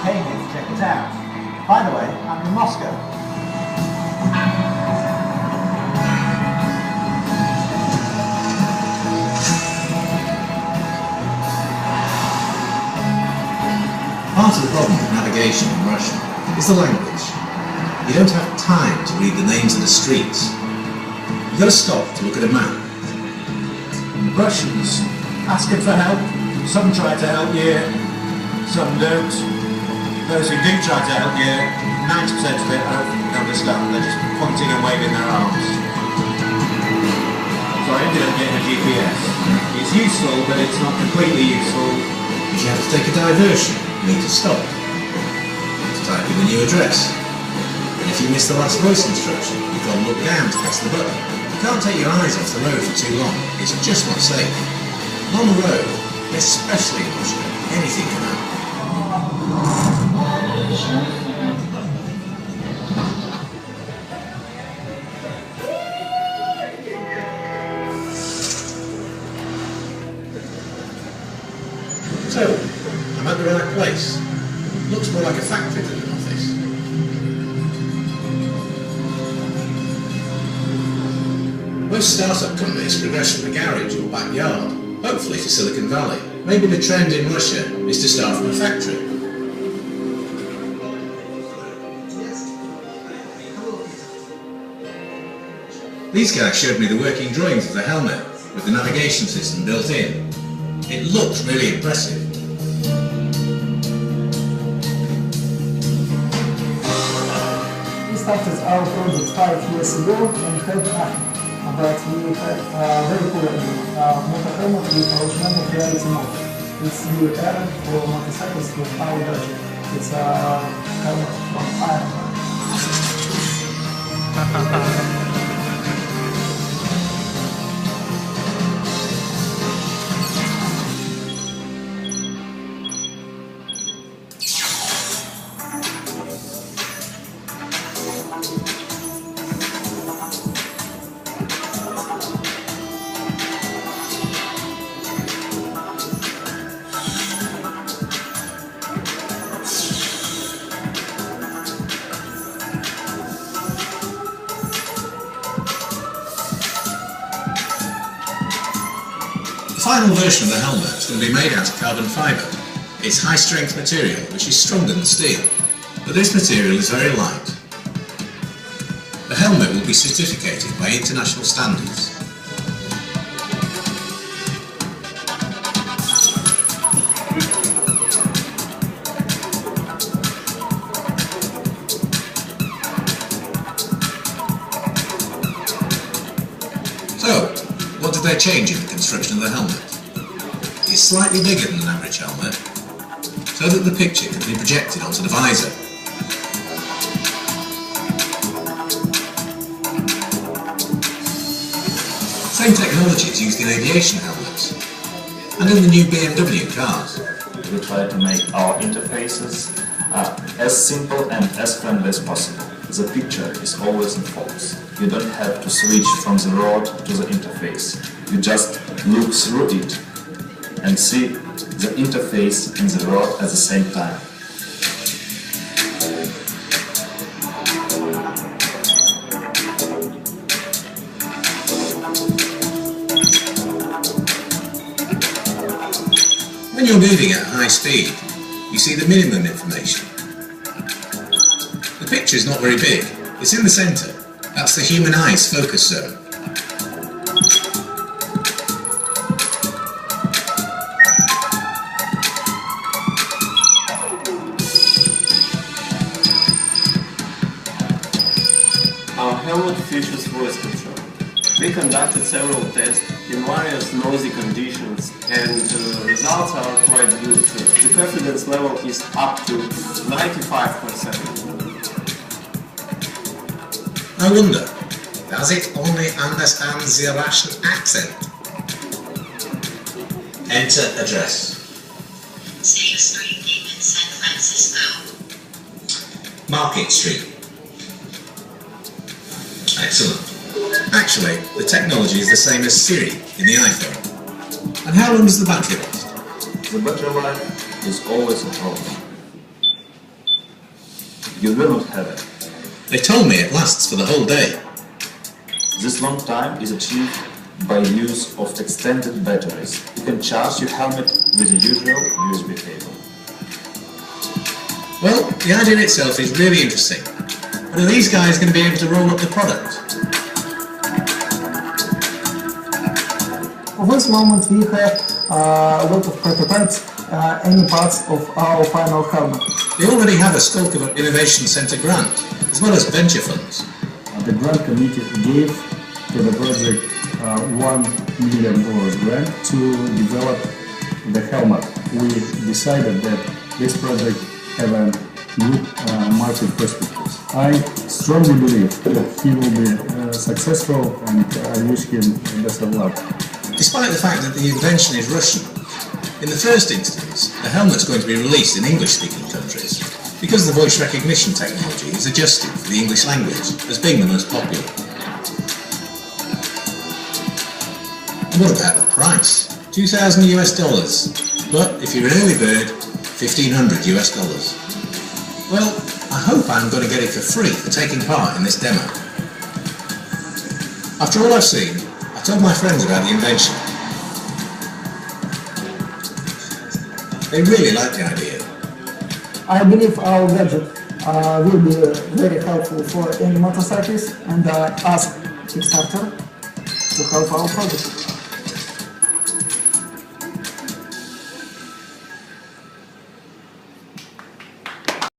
came here to check it out. By the way, I'm in Moscow. Part of the problem with navigation in Russian is the language. You don't have time to read the names of the streets. You've got to stop to look at a map. Russians asking for help. Some try to help you, some don't. Those who do try to help you, 90% of it don't understand. They're just pointing and waving their arms. So I ended up getting a GPS. It's useful, but it's not completely useful. If you have to take a diversion, you need to stop to type in the new address. And if you miss the last voice instruction, you've got to look down to press the button. You can't take your eyes off the road for too long. It's just not safe. And on the road, especially in Russia, anything can happen. So, I'm at the right place. Looks more like a factory than an office. Most startup companies progress from a garage or backyard, hopefully to Silicon Valley. Maybe the trend in Russia is to start from a factory. These guys showed me the working drawings of the helmet with the navigation system built in. It looks really impressive. We started our project 5 years ago and had nothing. But we had very cool мотошлема with augmented reality mode. It's new era for motorcycles with our budget. It's a helmet from Iron Man. The final version of the helmet is going to be made out of carbon fibre. It's high-strength material which is stronger than steel, but this material is very light. The helmet will be certificated by international standards. So, what did they change in the construction of the helmet? It's slightly bigger than an average helmet, so that the picture can be projected onto the visor. Same technology is used in aviation helmets, and in the new BMW cars. We try to make our interfaces as simple and as friendly as possible. The picture is always in focus. You don't have to switch from the road to the interface. You just look through it and see the interface and the road at the same time. When you're moving at high speed, you see the minimum information. The picture is not very big. It's in the centre. That's the human eye's focus zone. Our helmet features voice control. We conducted several tests in various noisy conditions and the results are quite good. The confidence level is up to 95%. I wonder, does it only understand the Russian accent? Enter address. State Street in San Francisco. Market Street. Excellent. Actually, the technology is the same as Siri in the iPhone. And how long does the battery last? The battery life is always a problem. you will not have it. They told me it lasts for the whole day. This long time is achieved by use of extended batteries. You can charge your helmet with the usual USB cable. Well, the idea itself is really interesting. But are these guys going to be able to roll up the product? For this moment we have a lot of prototypes, any parts of our final helmet. They already have a Skulk Innovation Centre grant, as well as venture funds. The grant committee gave to the project $1 million grant to develop the helmet. We decided that this project have a good market perspectives. I strongly believe that he will be successful, and I wish him best of luck. Despite the fact that the invention is Russian, in the first instance, the helmet's going to be released in English-speaking countries, because the voice recognition technology is adjusted for the English language as being the most popular. And what about the price? $2,000 US. But if you're an early bird, $1,500 US. Well, I hope I'm going to get it for free for taking part in this demo. After all I've seen, I told my friends about the invention. They really like the idea. I believe our gadget will be very helpful for any motorcyclist, and I ask Kickstarter to help our project.